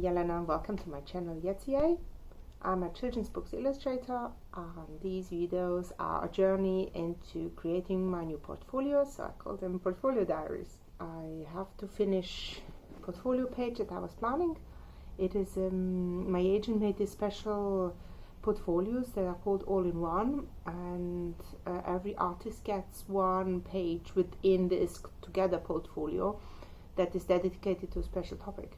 Jelena and welcome to my channel Yetiye. I'm a children's books illustrator and these videos are a journey into creating my new portfolio, so I call them portfolio diaries. I have to finish the portfolio page that I was planning. It is my agent made these special portfolios that are called all-in-one, and every artist gets one page within this together portfolio that is dedicated to a special topic.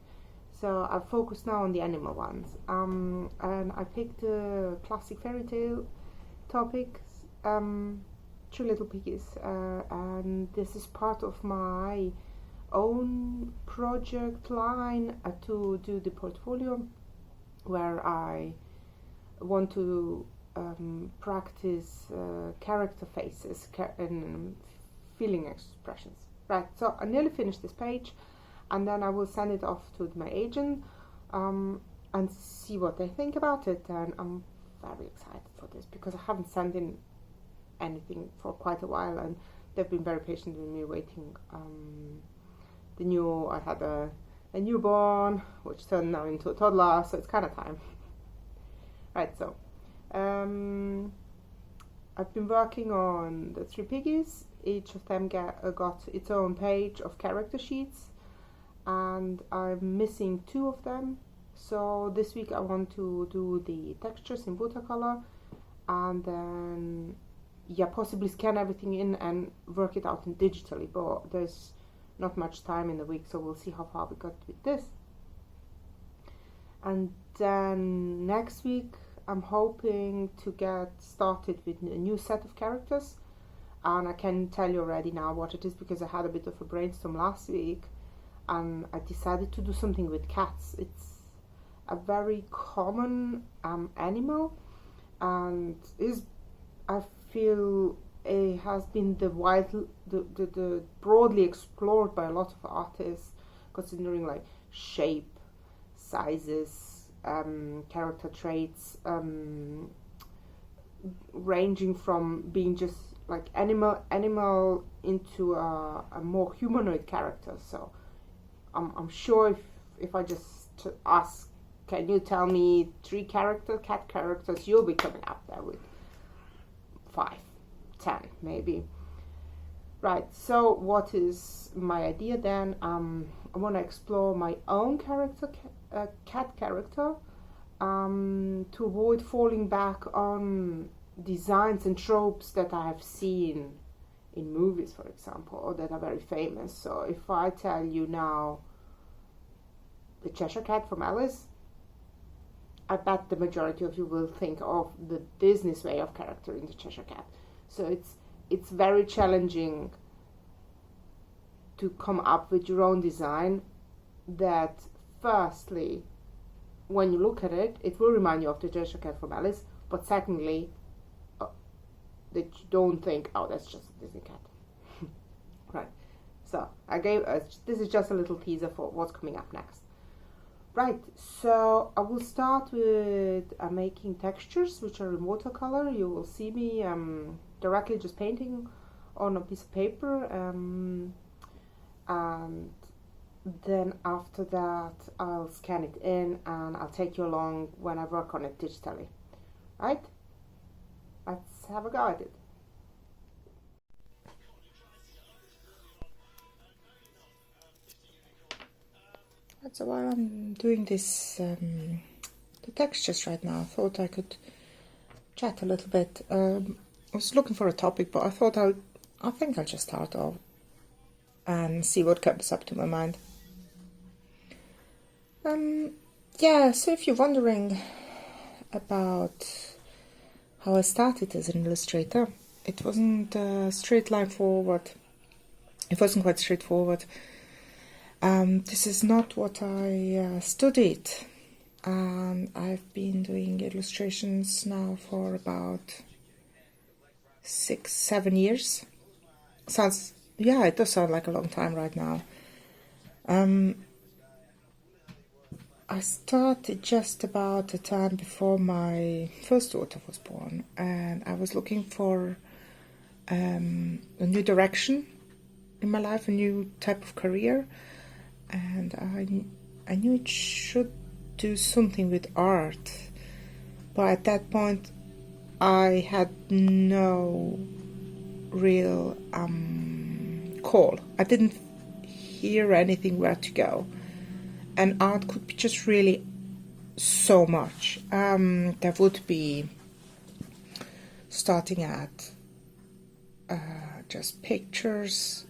So I've focused now on the animal ones, and I picked the classic fairy tale topics, Three Little Piggies, and this is part of my own project line to do the portfolio, where I want to practice character faces and feeling expressions. Right, so I nearly finished this page, and then I will send it off to my agent and see what they think about it. And I'm very excited for this because I haven't sent in anything for quite a while, and they've been very patient with me waiting. I had a newborn which turned now into a toddler, so it's kind of time. Right, so I've been working on the three piggies. Each of them got its own page of character sheets, and I'm missing two of them. So this week I want to do the textures in watercolor, and then possibly scan everything in and work it out in digitally, but there's not much time in the week, so we'll see how far we got with this. And then next week I'm hoping to get started with a new set of characters, and I can tell you already now what it is because I had a bit of a brainstorm last week and I decided to do something with cats. It's a very common animal, and I feel it has been the broadly explored by a lot of artists, considering like shape, sizes, character traits, ranging from being just like animal into a more humanoid character. So I'm sure if I just ask, can you tell me 3 cat characters, you'll be coming up there with 5, 10 maybe. Right, so what is my idea then? I want to explore my own character, cat character, to avoid falling back on designs and tropes that I have seen in movies, for example, or that are very famous. So if I tell you now the Cheshire Cat from Alice, I bet the majority of you will think of the Disney's way of character in the Cheshire Cat. So it's very challenging to come up with your own design that, firstly, when you look at it, it will remind you of the Cheshire Cat from Alice, but secondly, that you don't think, oh, that's just a Disney cat. Right, so this is just a little teaser for what's coming up next. Right, so I will start with making textures, which are in watercolor. You will see me directly just painting on a piece of paper, and then after that I'll scan it in and I'll take you along when I work on it digitally. Right? Let's have a go at it. So while I'm doing this, the textures right now, I thought I could chat a little bit. I was looking for a topic, but I thought I think I'll just start off and see what comes up to my mind. So if you're wondering about how I started as an illustrator, it wasn't a straight line forward. It wasn't quite straightforward. This is not what I studied. I've been doing illustrations now for about 6-7 years. It does sound like a long time right now. I started just about the time before my first daughter was born, and I was looking for a new direction in my life, a new type of career, and I knew it should do something with art, but at that point I had no real call. I didn't hear anything where to go, and art could be just really so much. There would be starting at just pictures,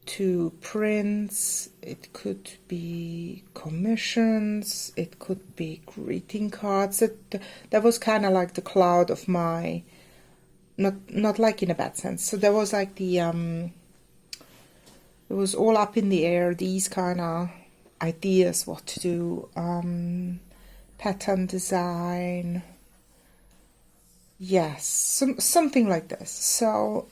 to prints, it could be commissions, it could be greeting cards. That was kind of like the cloud of my, not like in a bad sense. So there was like the it was all up in the air, these kind of ideas what to do, pattern design, yes, something like this. So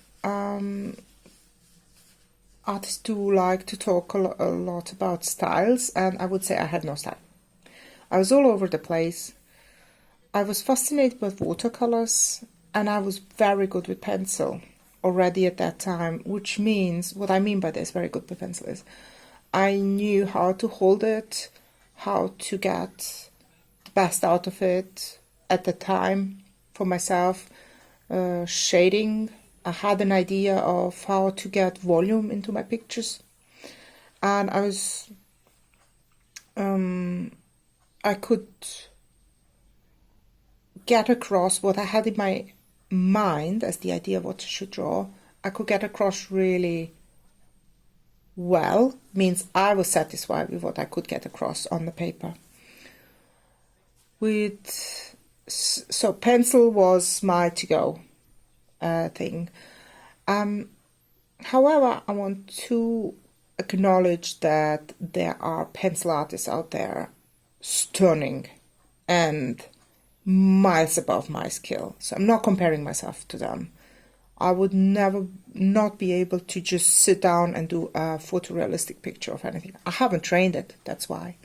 artists do like to talk a lot about styles, and I would say I had no style. I was all over the place. I was fascinated with watercolors, and I was very good with pencil already at that time, which means, what I mean by this, very good with pencil, is I knew how to hold it, how to get the best out of it at the time for myself, shading. I had an idea of how to get volume into my pictures, and I was, I could get across what I had in my mind as the idea of what I should draw. I could get across really well, means I was satisfied with what I could get across on the paper. So pencil was my to-go thing. However, I want to acknowledge that there are pencil artists out there stunning and miles above my skill. So I'm not comparing myself to them. I would never not be able to just sit down and do a photorealistic picture of anything. I haven't trained it, that's why.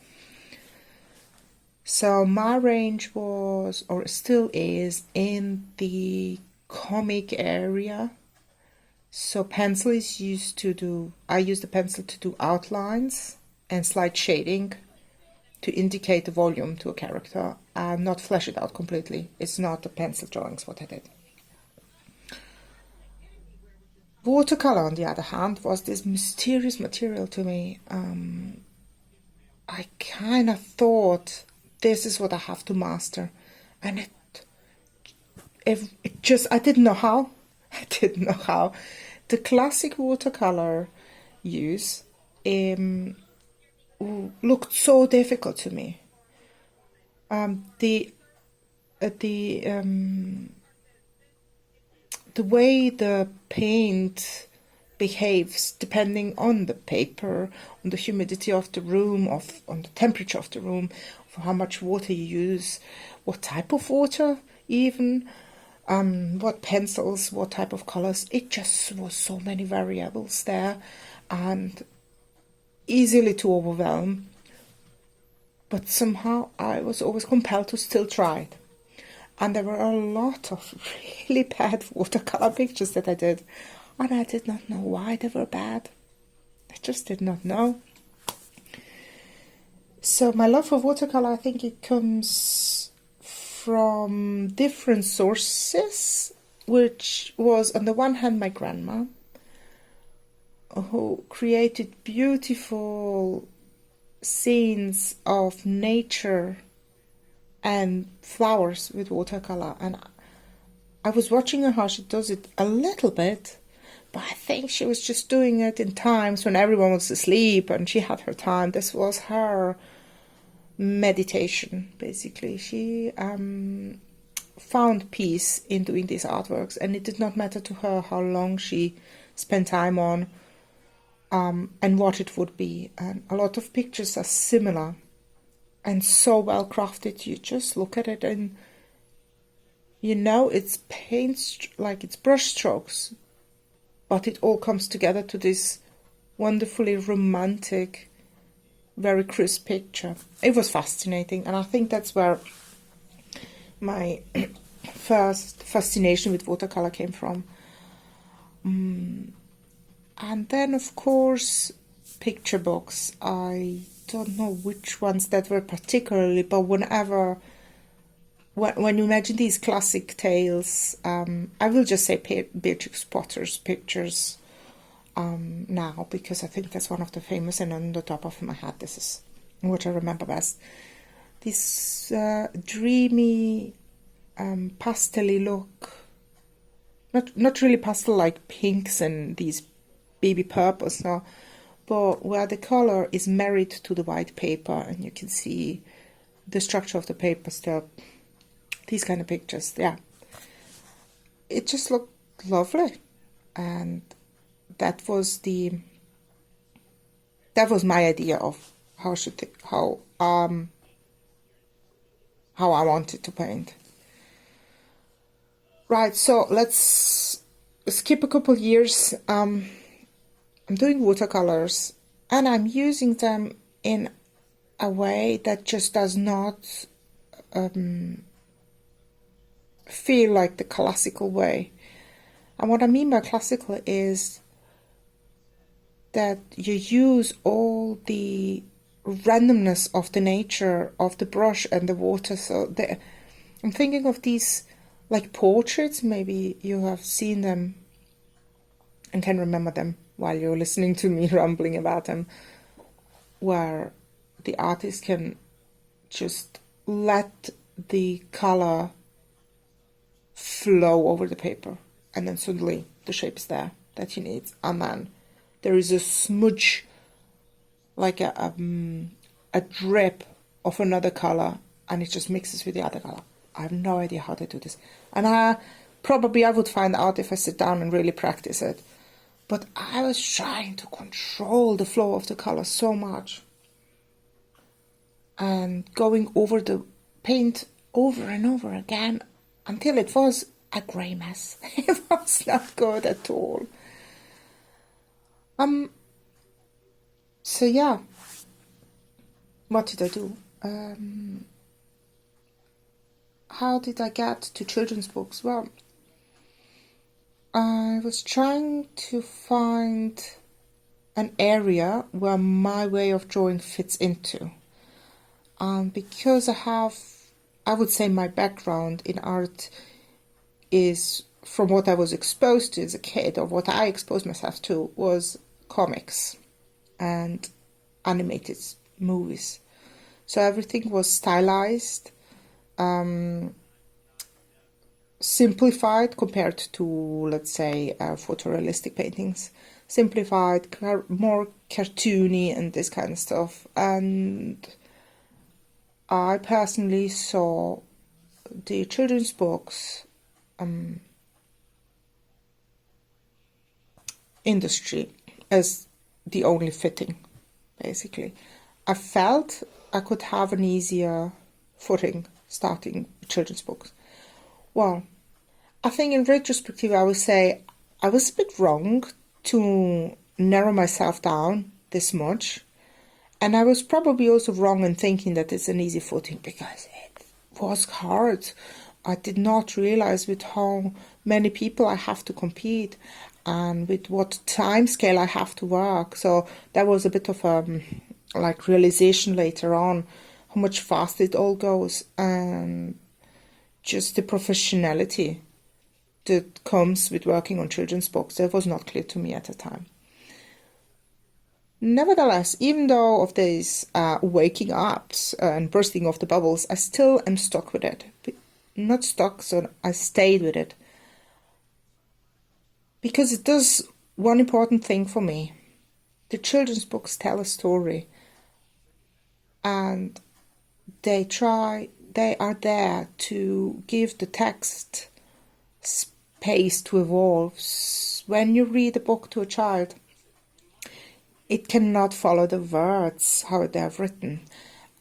So my range was, or still is, in the comic area. So pencil is used to do, I use the pencil to do outlines and slight shading to indicate the volume to a character and not flesh it out completely. It's not the pencil drawings what I did. Watercolor, on the other hand, was this mysterious material to me. I kind of thought, this is what I have to master, and it just, I didn't know how. I didn't know how. The classic watercolor use looked so difficult to me. The way the paint behaves depending on the paper, on the humidity of the room, on the temperature of the room, for how much water you use, what type of water even, what pencils, what type of colors. It just was so many variables there and easily to overwhelm. But somehow I was always compelled to still try it. And there were a lot of really bad watercolor pictures that I did. And I did not know why they were bad. I just did not know. So my love for watercolor, I think it comes from different sources, which was on the one hand my grandma, who created beautiful scenes of nature and flowers with watercolor, and I was watching her how she does it a little bit, but I think she was just doing it in times when everyone was asleep and she had her time. This was her meditation, basically. She found peace in doing these artworks, and it did not matter to her how long she spent time on and what it would be. And a lot of pictures are similar and so well crafted. You just look at it and you know it's paint, like it's brush strokes, but it all comes together to this wonderfully romantic, very crisp picture. It was fascinating, and I think that's where my first fascination with watercolor came from. And then, of course, picture books. I don't know which ones that were particularly, but whenever, when you imagine these classic tales, I will just say Beatrix Potter's pictures now, because I think that's one of the famous, and on the top of my head, this is what I remember best. This dreamy, pastel-y look, not really pastel like pinks and these baby purples, no, but where the color is married to the white paper, and you can see the structure of the paper still. These kind of pictures, yeah. It just looked lovely, and that was my idea of how I wanted to paint. Right, so let's skip a couple years. I'm doing watercolors, and I'm using them in a way that just does not feel like the classical way. And what I mean by classical is that you use all the randomness of the nature of the brush and the water. So I'm thinking of these like portraits. Maybe you have seen them and can remember them while you're listening to me rambling about them, where the artist can just let the color flow over the paper, and then suddenly the shape is there that he needs, and then there is a smudge, like a drip of another color, and it just mixes with the other color. I have no idea how they do this, and I would find out if I sit down and really practice it. But I was trying to control the flow of the color so much, and going over the paint over and over again until it was a grey mess. It was not good at all. So yeah, what did I do? How did I get to children's books? Well, I was trying to find an area where my way of drawing fits into. Because I would say my background in art is from what I was exposed to as a kid, or what I exposed myself to, was comics and animated movies. So everything was stylized, simplified compared to, let's say, photorealistic paintings. Simplified, more cartoony and this kind of stuff. And I personally saw the children's books industry as the only fitting, basically. I felt I could have an easier footing starting children's books. Well, I think in retrospective I would say I was a bit wrong to narrow myself down this much. And I was probably also wrong in thinking that it's an easy footing, because it was hard. I did not realize with how many people I have to compete and with what time scale I have to work. So that was a bit of a realization later on, how much faster it all goes, and just the professionality that comes with working on children's books. That was not clear to me at the time. Nevertheless, even though of these waking ups and bursting of the bubbles, I still am stuck with it. Not stuck, so I stayed with it. Because it does one important thing for me. The children's books tell a story. And they are there to give the text space to evolve. When you read a book to a child, it cannot follow the words, how they are written.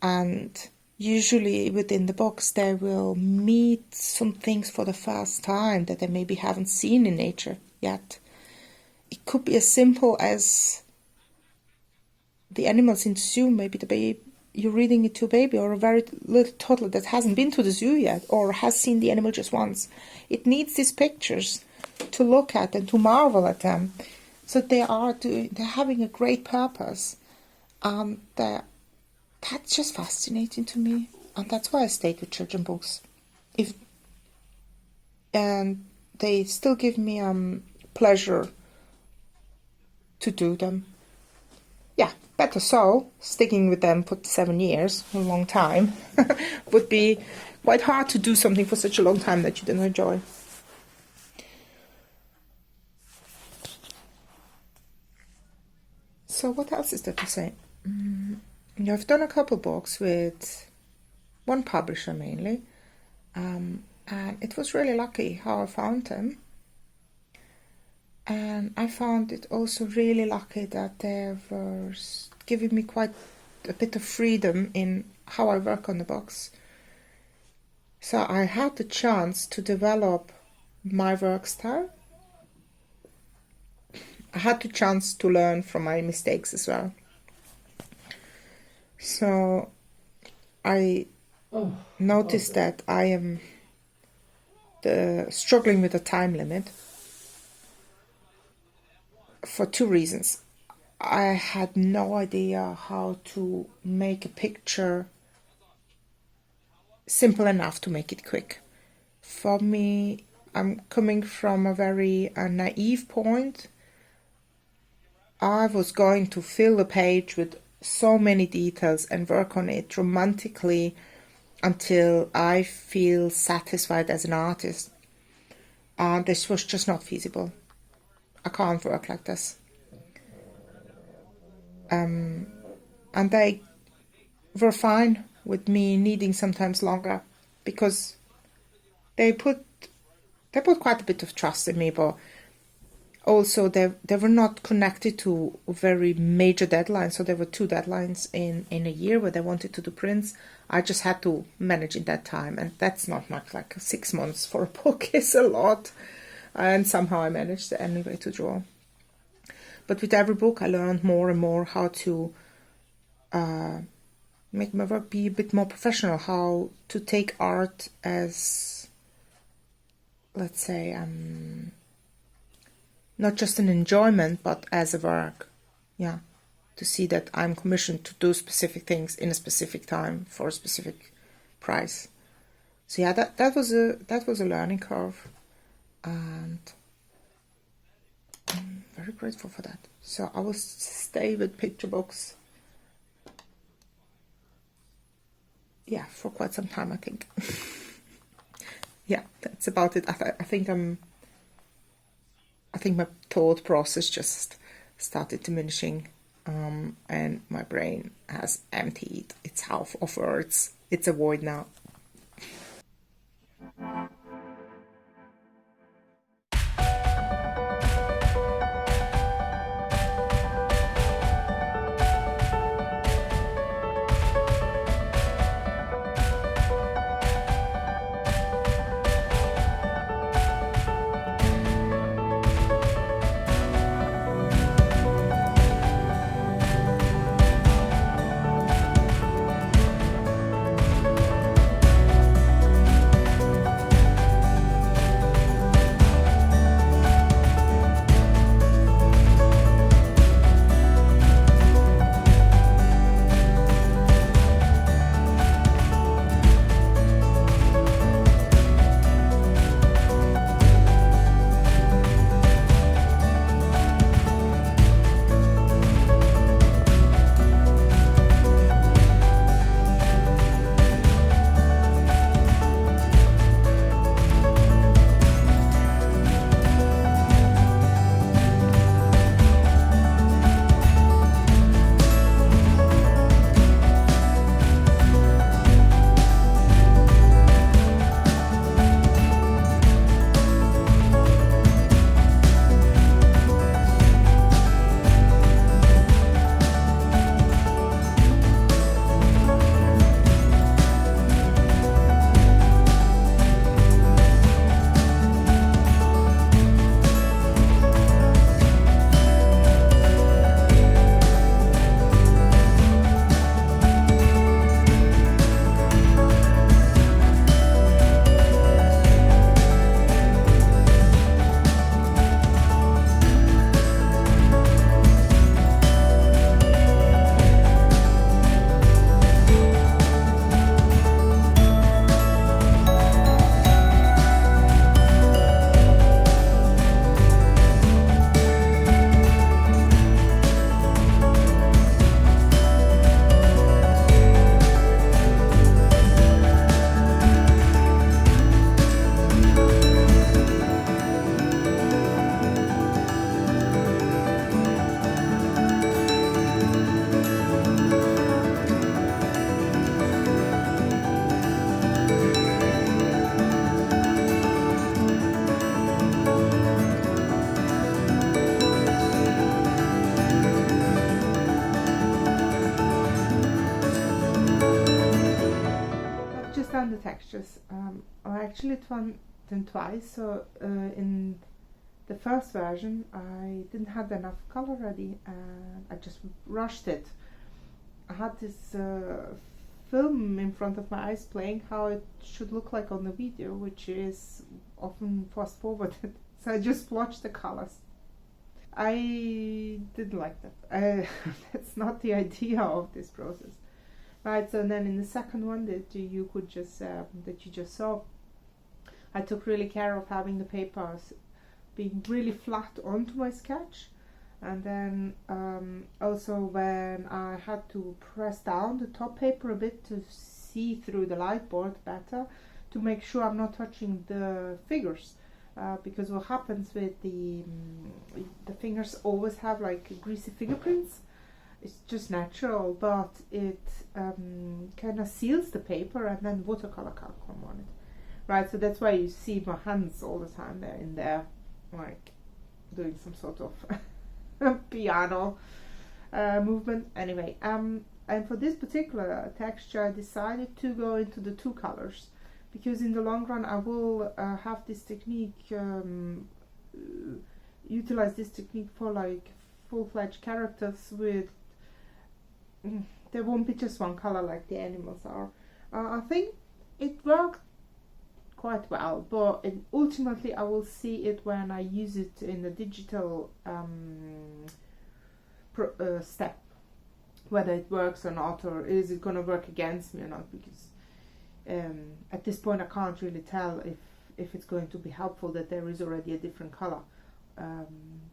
And usually within the books, they will meet some things for the first time that they maybe haven't seen in nature yet. It could be as simple as the animals in the zoo, maybe the baby, you're reading it to a baby or a very little toddler that hasn't been to the zoo yet or has seen the animal just once. It needs these pictures to look at and to marvel at them. So they're having a great purpose. That's just fascinating to me, and that's why I stayed with children books. If and they still give me pleasure to do them. Yeah, better so. Sticking with them for 7 years, a long time, would be quite hard to do something for such a long time that you didn't enjoy. So what else is there to say? I've done a couple books with one publisher mainly, and it was really lucky how I found them. And I found it also really lucky that they were giving me quite a bit of freedom in how I work on the books. So I had the chance to develop my work style. I had the chance to learn from my mistakes as well. So I noticed that I am struggling with the time limit for two reasons. I had no idea how to make a picture simple enough to make it quick. For me, I'm coming from a very naive point. I was going to fill the page with so many details and work on it romantically until I feel satisfied as an artist. This was just not feasible. I can't work like this. And they were fine with me needing sometimes longer because they put quite a bit of trust in me, but also they were not connected to very major deadlines. So there were 2 deadlines in a year where they wanted to do prints. I just had to manage in that time, and that's not much. Like 6 months for a book is a lot, and somehow I managed anyway to draw. But with every book I learned more and more how to make my work be a bit more professional, how to take art as, let's say, not just an enjoyment, but as a work. Yeah, to see that I'm commissioned to do specific things in a specific time for a specific price. So yeah, that was a learning curve, and I'm very grateful for that. So I will stay with picture books. Yeah, for quite some time, I think. Yeah, that's about it. I think my thought process just started diminishing, and my brain has emptied its half of words. It's a void now. textures. I actually done them twice. So in the first version, I didn't have enough color ready, and I just rushed it. I had this film in front of my eyes playing how it should look like on the video, which is often fast forwarded. So I just watched the colors. I didn't like that. That's not the idea of this process, right? So then in the second one that you could just that you just saw, I took really care of having the papers being really flat onto my sketch, and then also when I had to press down the top paper a bit to see through the light board better, to make sure I'm not touching the figures. Because what happens with the fingers always have like greasy fingerprints. It's just natural, but it kind of seals the paper, and then watercolor can't come on it, right? So that's why you see my hands all the time. They're in there, like doing some sort of piano movement. Anyway, and for this particular texture, I decided to go into the two colors, because in the long run I will have this technique, utilize this technique for like full-fledged characters with, there won't be just one color like the animals are. I think it worked quite well, but ultimately I will see it when I use it in the digital step, whether it works or not, or is it going to work against me or not, because at this point I can't really tell if it's going to be helpful that there is already a different color.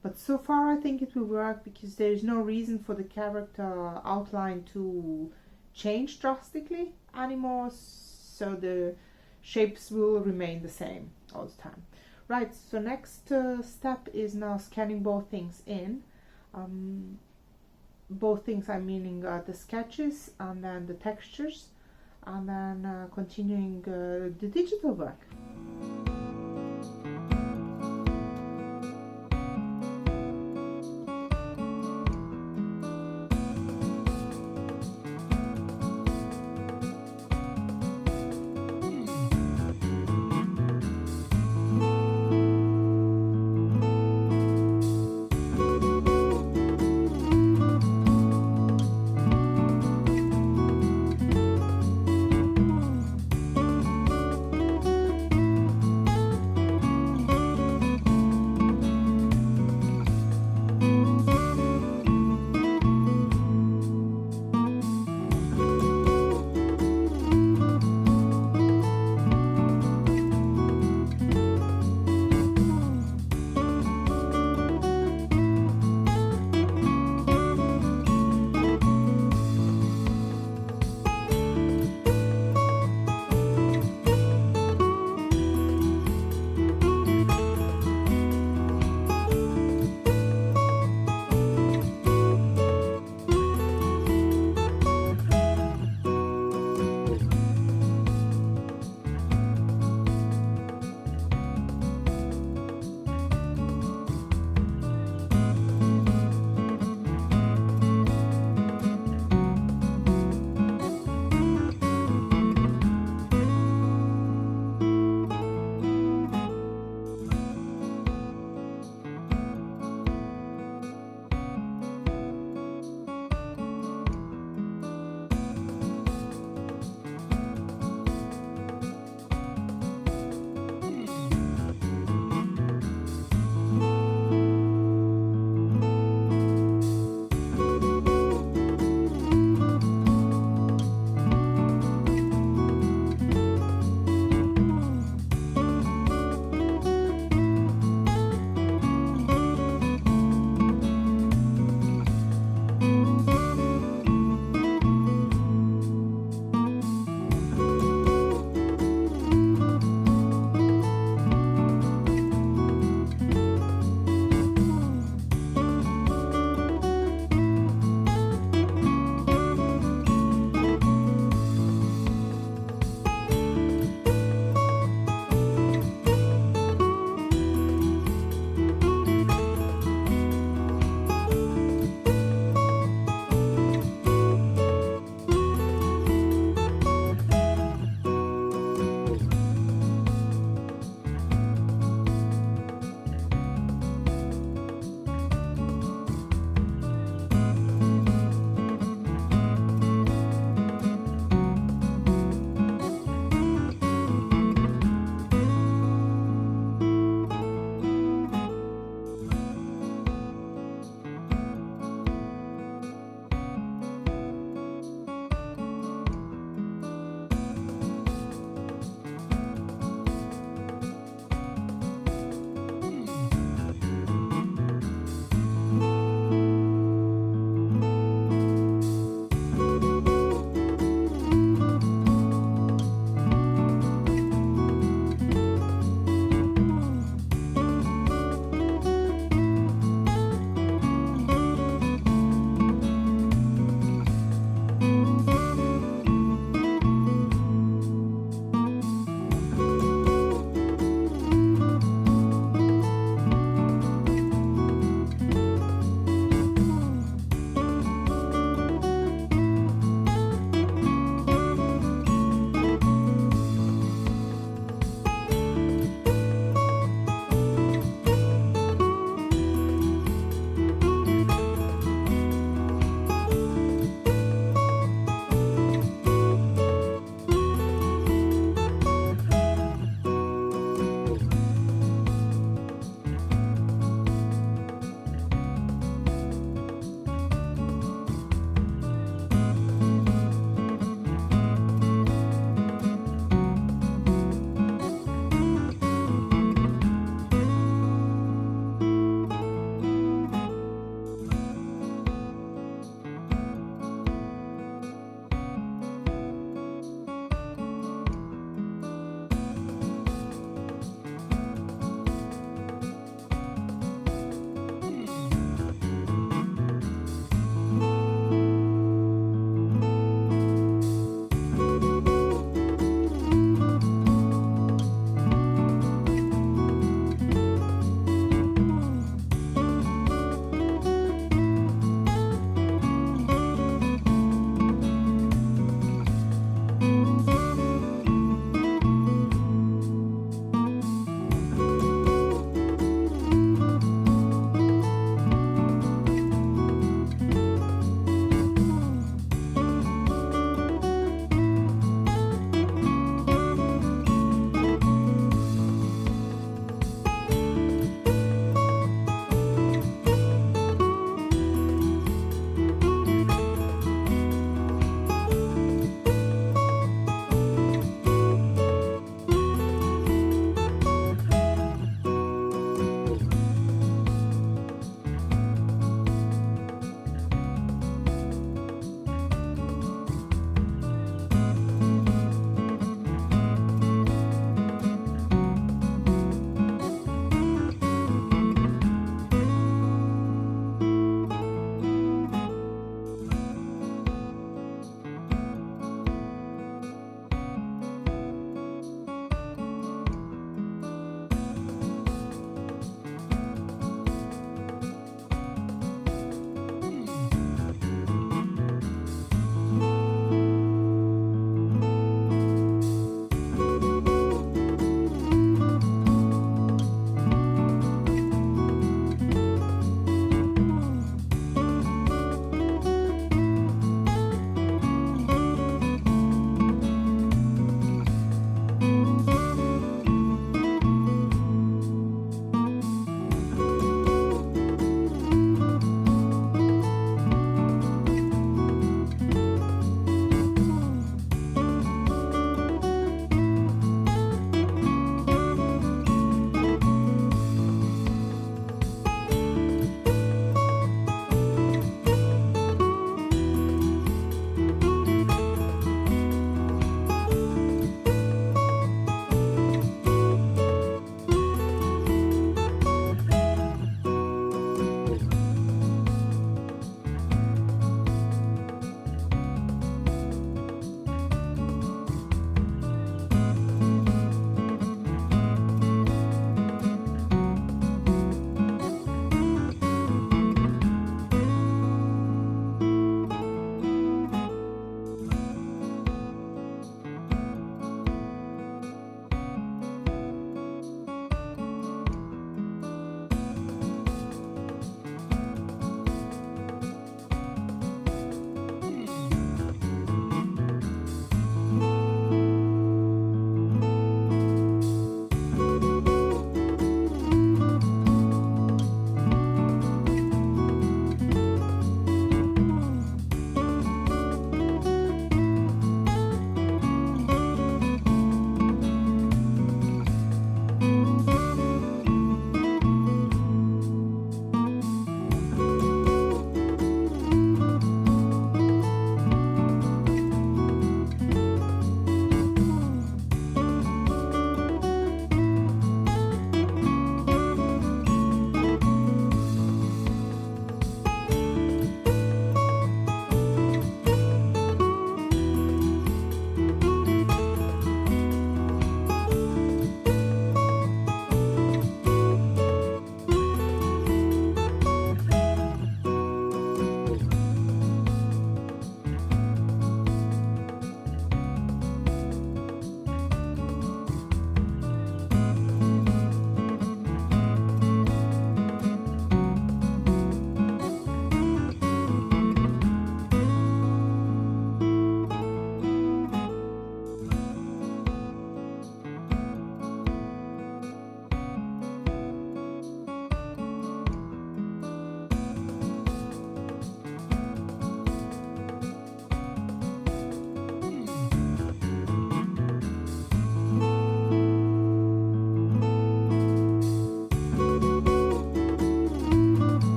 But so far I think it will work, because there is no reason for the character outline to change drastically anymore, so the shapes will remain the same all the time. Right, so next step is now scanning both things in. Both things I'm meaning the sketches and then the textures, and then continuing the digital work.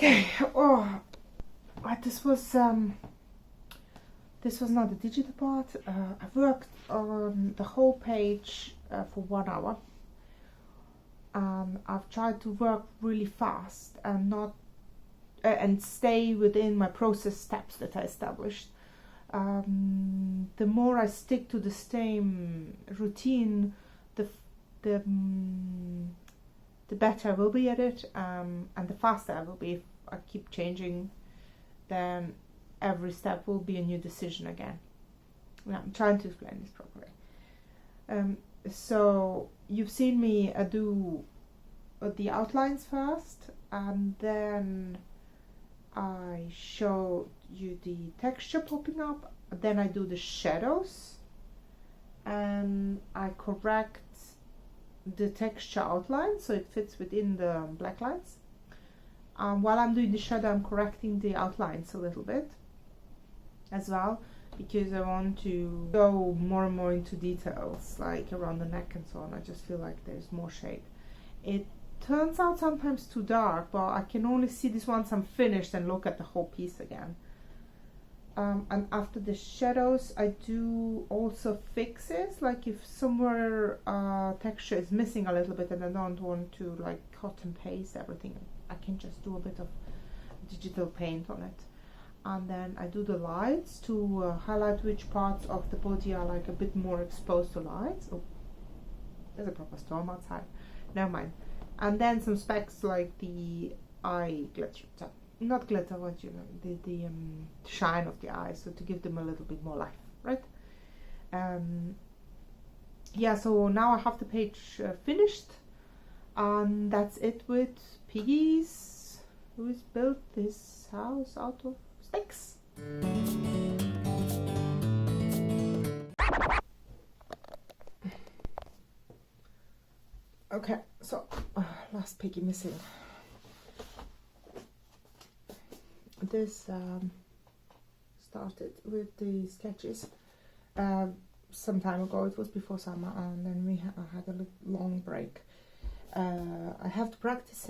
Okay. Oh, this was not the digital part. I've worked on the whole page for 1 hour. I've tried to work really fast and not and stay within my process steps that I established. The more I stick to the same routine, the better I will be at it, and the faster I will be. If I keep changing, then every step will be a new decision again. Now, I'm trying to explain this properly. So you've seen me do the outlines first, and then I show you the texture popping up. Then I do the shadows, and I correct the texture outline so it fits within the black lines. While I'm doing the shadow, I'm correcting the outlines a little bit as well, because I want to go more and more into details, like around the neck and so on. I just feel like there's more shade. It turns out sometimes too dark, but I can only see this once I'm finished and look at the whole piece again. And after the shadows, I do also fixes, like if somewhere texture is missing a little bit and I don't want to like cut and paste everything, I can just do a bit of digital paint on it. And then I do the lights to highlight which parts of the body are like a bit more exposed to lights. Oh, there's a proper storm outside. Never mind. And then some specs like the eye glitter, not glitter, what you know, the shine of the eyes, so to give them a little bit more life, right? Yeah, so now I have the page finished, and that's it with Piggies, who's built this house out of sticks. Okay, so last piggy missing. This started with the sketches some time ago. It was before summer, and then I had a long break. I have to practice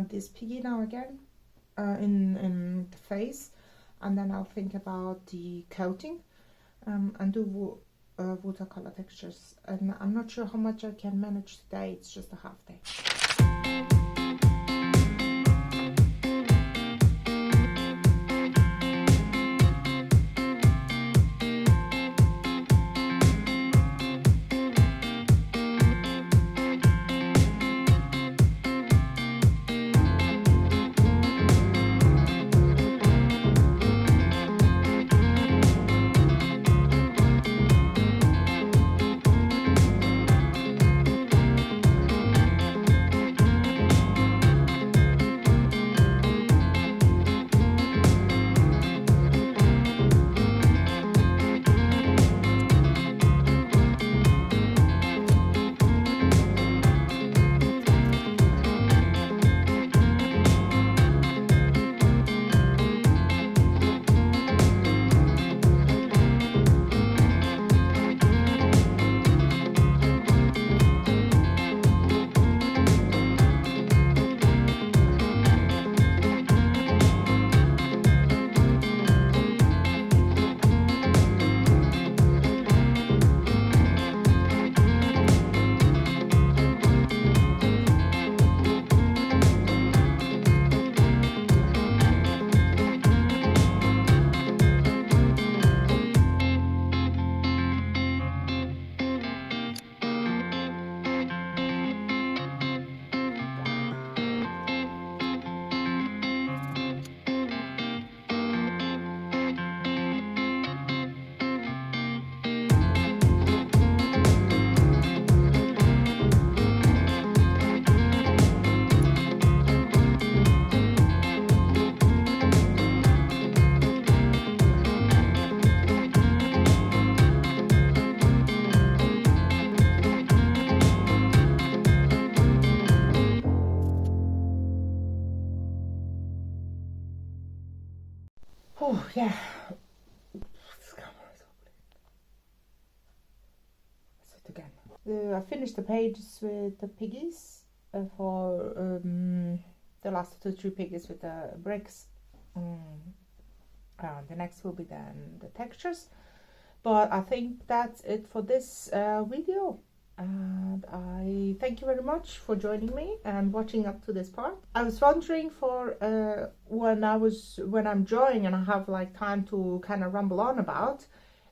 this piggy now again in the face, and then I'll think about the coating and do watercolor textures. And I'm not sure how much I can manage today. It's just a half day. Oh, yeah. This camera is ugly. Let's do it again. I finished the pages with the piggies for the last 2-3 pages with the bricks. The next will be then the textures. But I think that's it for this video. And I thank you very much for joining me and watching up to this part. I was wondering for when I'm drawing and I have like time to kind of ramble on about,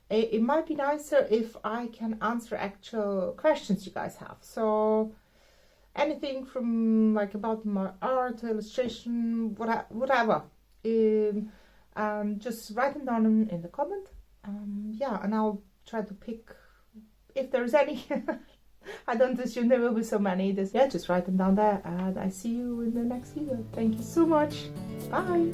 it might be nicer if I can answer actual questions you guys have. So anything from like about my art, illustration, whatever, just write them down in the comment. Yeah, and I'll try to pick if there's any. I don't assume there will be so many. Just write them down there, and I see you in the next video. Thank you so much. Bye.